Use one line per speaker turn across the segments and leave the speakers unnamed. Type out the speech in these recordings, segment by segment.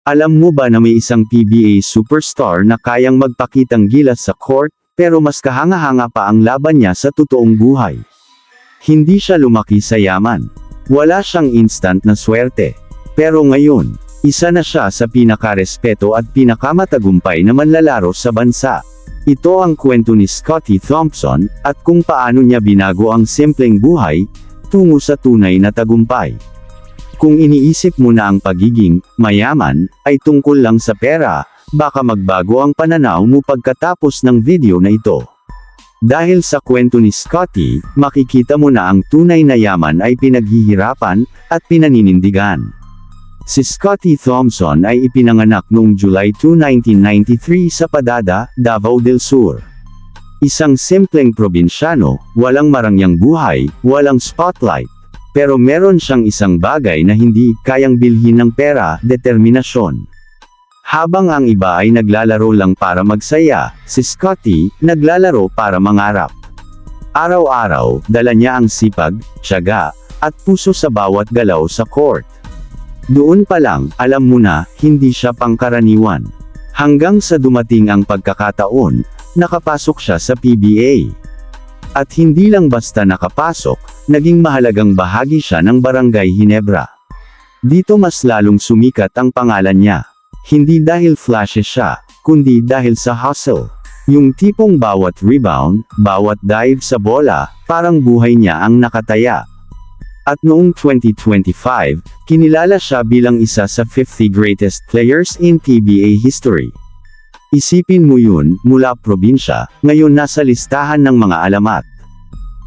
Alam mo ba na may isang PBA superstar na kayang magpakitang gilas sa court, pero mas kahanga-hanga pa ang laban niya sa totoong buhay? Hindi siya lumaki sa yaman. Wala siyang instant na swerte. Pero ngayon, isa na siya sa pinakarespeto at pinakamatagumpay na manlalaro sa bansa. Ito ang kwento ni Scottie Thompson, at kung paano niya binago ang simpleng buhay, tungo sa tunay na tagumpay. Kung iniisip mo na ang pagiging mayaman ay tungkol lang sa pera, baka magbago ang pananaw mo pagkatapos ng video na ito. Dahil sa kwento ni Scottie, makikita mo na ang tunay na yaman ay pinaghihirapan at pinaninindigan. Si Scottie Thompson ay ipinanganak noong July 2, 1993 sa Padada, Davao del Sur. Isang simpleng probinsyano, walang marangyang buhay, walang spotlight. Pero meron siyang isang bagay na hindi kayang bilhin ng pera, determinasyon. Habang ang iba ay naglalaro lang para magsaya, si Scottie, naglalaro para mangarap. Araw-araw, dala niya ang sipag, tiyaga, at puso sa bawat galaw sa court. Doon pa lang, alam mo na, hindi siya pangkaraniwan. Hanggang sa dumating ang pagkakataon, nakapasok siya sa PBA. At hindi lang basta nakapasok, naging mahalagang bahagi siya ng Barangay Ginebra. Dito mas lalong sumikat ang pangalan niya. Hindi dahil flashy siya, kundi dahil sa hustle. Yung tipong bawat rebound, bawat dive sa bola, parang buhay niya ang nakataya. At noong 2025, kinilala siya bilang isa sa 50 greatest players in PBA history. Isipin mo yun, mula probinsya, ngayon nasa listahan ng mga alamat.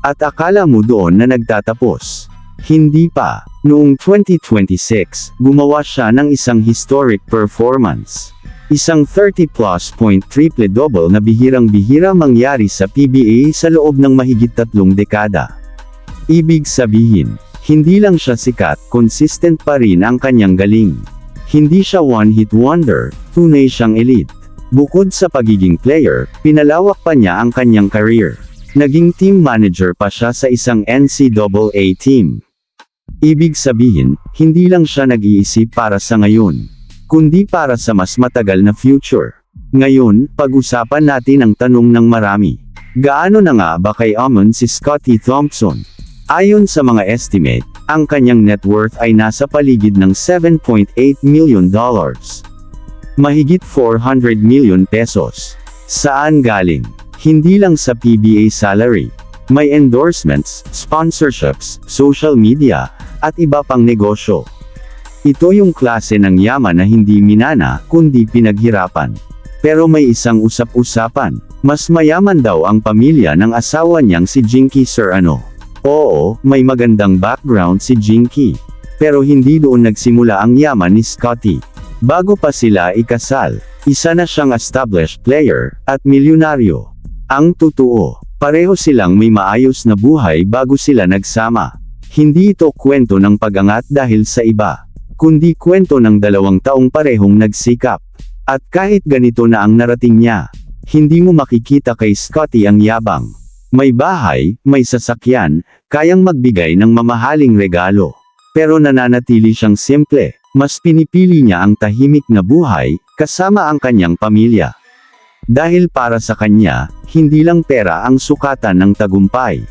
At akala mo doon na nagtatapos. Hindi pa. Noong 2026, gumawa siya ng isang historic performance. Isang 30-plus point triple-double na bihirang-bihira mangyari sa PBA sa loob ng mahigit 3 dekada. Ibig sabihin, hindi lang siya sikat, consistent pa rin ang kanyang galing. Hindi siya one-hit wonder, tunay siyang elite. Bukod sa pagiging player, pinalawak pa niya ang kanyang career. Naging team manager pa siya sa isang NCAA team. Ibig sabihin, hindi lang siya nag-iisip para sa ngayon, kundi para sa mas matagal na future. Ngayon, pag-usapan natin ang tanong ng marami. Gaano na nga ba kayaman si Scottie Thompson? Ayon sa mga estimate, ang kanyang net worth ay nasa paligid ng $7.8 million. Mahigit 400 million pesos. Saan galing? Hindi lang sa PBA salary. May endorsements, sponsorships, social media, at iba pang negosyo. Ito yung klase ng yaman na hindi minana, kundi pinaghirapan. Pero may isang usap-usapan. Mas mayaman daw ang pamilya ng asawa niyang si Jinky Serrano. Oo, may magandang background si Jinky. Pero hindi doon nagsimula ang yaman ni Scottie. Bago pa sila ikasal, isa na siyang established player, at milyonaryo. Ang totoo, pareho silang may maayos na buhay bago sila nagsama. Hindi ito kwento ng pag-angat dahil sa iba, kundi kwento ng 2 taong parehong nagsikap. At kahit ganito na ang narating niya, hindi mo makikita kay Scottie ang yabang. May bahay, may sasakyan, kayang magbigay ng mamahaling regalo. Pero nananatili siyang simple. Mas pinipili niya ang tahimik na buhay, kasama ang kanyang pamilya. Dahil para sa kanya, hindi lang pera ang sukatan ng tagumpay.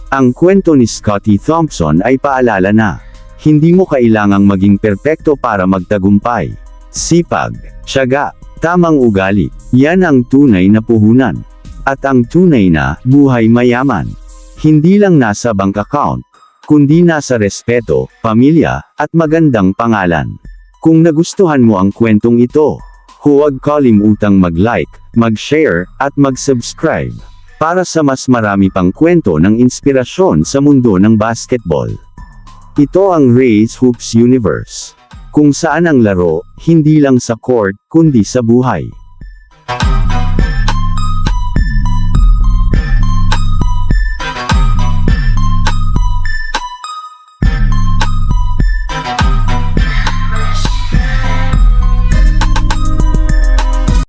Ang kwento ni Scottie Thompson ay paalala na, hindi mo kailangang maging perpekto para magtagumpay. Sipag, tiyaga, tamang ugali, yan ang tunay na puhunan. At ang tunay na buhay mayaman, hindi lang nasa bank account, kundi nasa respeto, pamilya, at magandang pangalan. Kung nagustuhan mo ang kwentong ito, huwag kalimutang mag-like, mag-share, at mag-subscribe, para sa mas marami pang kwento ng inspirasyon sa mundo ng basketball. Ito ang Raise Hoops Universe, kung saan ang laro, hindi lang sa court, kundi sa buhay.